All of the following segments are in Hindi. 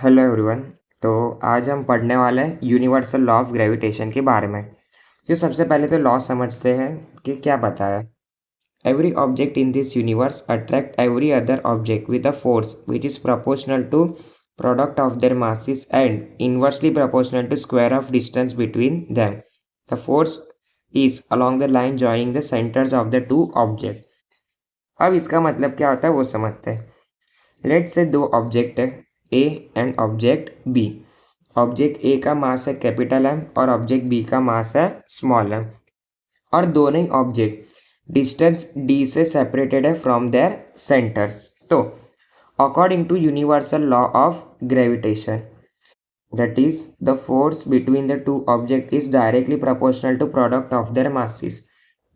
Hello everyone. तो आज हम पढ़ने वाले हैं यूनिवर्सल लॉ ऑफ ग्रेविटेशन के बारे में। जो सबसे पहले तो लॉ समझते हैं कि क्या बताया। Every object in this universe attract every other object with a force which is proportional to product of their masses and inversely proportional to square of distance between them. The force is along the line joining the centres of the two object. अब इसका मतलब क्या होता है वो समझते हैं। लेट से दो ऑब्जेक्ट है A and object B. Object A का मास है कैपिटल एम और ऑब्जेक्ट बी का मास है स्मॉल एम, और दोनों ही ऑब्जेक्ट डिस्टेंस डी से सेपरेटेड है फ्रॉम देयर सेंटर्स। तो according to universal law of gravitation, that is the force between the two object is directly proportional to product of their masses.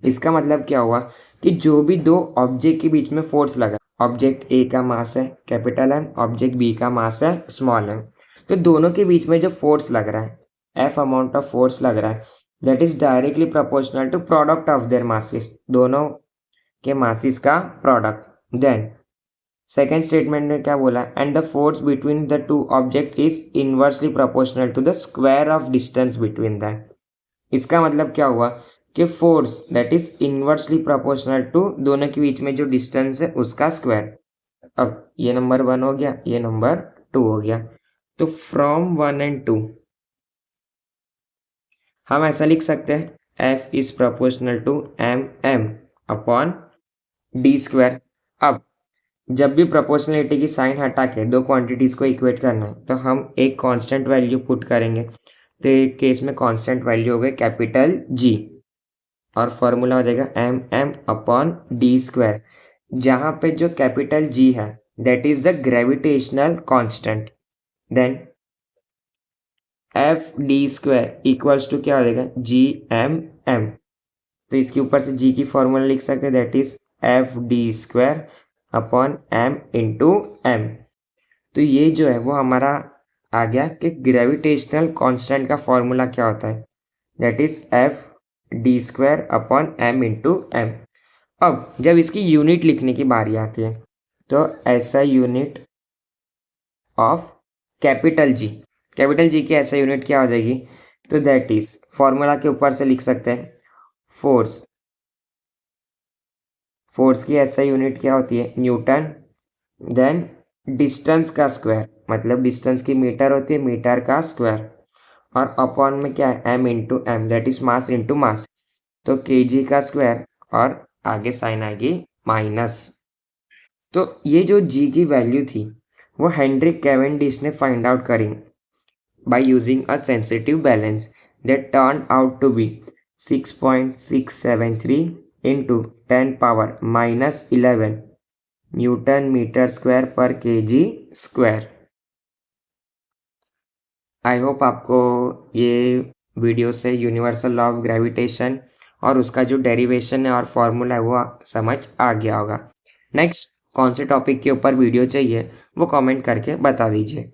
इसका मतलब क्या हुआ कि जो भी दो ऑब्जेक्ट के बीच में फोर्स लगा, ऑब्जेक्ट ए का मास है कैपिटल एम, ऑब्जेक्ट बी का मास है स्मॉल एम, तो दोनों के बीच में जो फोर्स लग रहा है एफ अमाउंट ऑफ फोर्स लग रहा है, that is directly proportional to product of their masses, दोनों के मासेस का प्रोडक्ट। देन सेकेंड स्टेटमेंट ने क्या बोला, and the force between the two object is inversely proportional to the square of distance between them. इसका मतलब क्या हुआ कि force that is inversely proportional to दोनों के बीच में जो डिस्टेंस है उसका स्क्वायर। अब ये नंबर 1 हो गया, ये नंबर 2 हो गया। तो फ्रॉम 1 एंड 2 हम ऐसा लिख सकते हैं F is proportional to M M upon D square. अब जब भी प्रोपोर्शनलिटी की साइन हटा के दो क्वांटिटीज को इक्वेट करना है तो हम एक कांस्टेंट वैल्यू पुट करेंगे। तो एक केस में कांस्टेंट वैल्यू हो गई कैपिटल जी और फॉर्मूला हो जाएगा M M upon D square, जहाँ पे जो कैपिटल जी है that is the gravitational constant. Then F D square equals to क्या हो जाएगा जी एम एम। तो इसके ऊपर से जी की फॉर्मूला लिख सकते हैं that is F D square upon M into M. तो ये जो है वो हमारा आ गया कि ग्रेविटेशनल कांस्टेंट का फॉर्मूला क्या होता है, that is F D square upon M into M. अब जब इसकी यूनिट लिखने की बारी आती है तो ऐसा यूनिट ऑफ कैपिटल जी की ऐसा यूनिट क्या हो जाएगी, तो दैट इज फॉर्मूला के ऊपर से लिख सकते हैं फोर्स की ऐसा यूनिट क्या होती है न्यूटन। देन डिस्टेंस का स्क्वायर, मतलब डिस्टेंस की मीटर होती है, मीटर का स्क्वायर, और अपॉन में क्या है M into M that is mass into mass, तो केजी का स्क्वायर और आगे साइन आएगी माइनस। तो ये जो जी की वैल्यू थी वो हेनरिक कैवेंडिश ने फाइंड आउट करी by using a sensitive balance that turn out to be 6.673 into 10 power minus 11 newton metre square per KG square. I hope आपको ये वीडियो से यूनिवर्सल लॉ ऑफ ग्रेविटेशन और उसका जो डेरिवेशन है और फॉर्मूला है वो समझ आ गया होगा। नेक्स्ट कौन से टॉपिक के ऊपर वीडियो चाहिए वो कमेंट करके बता दीजिए।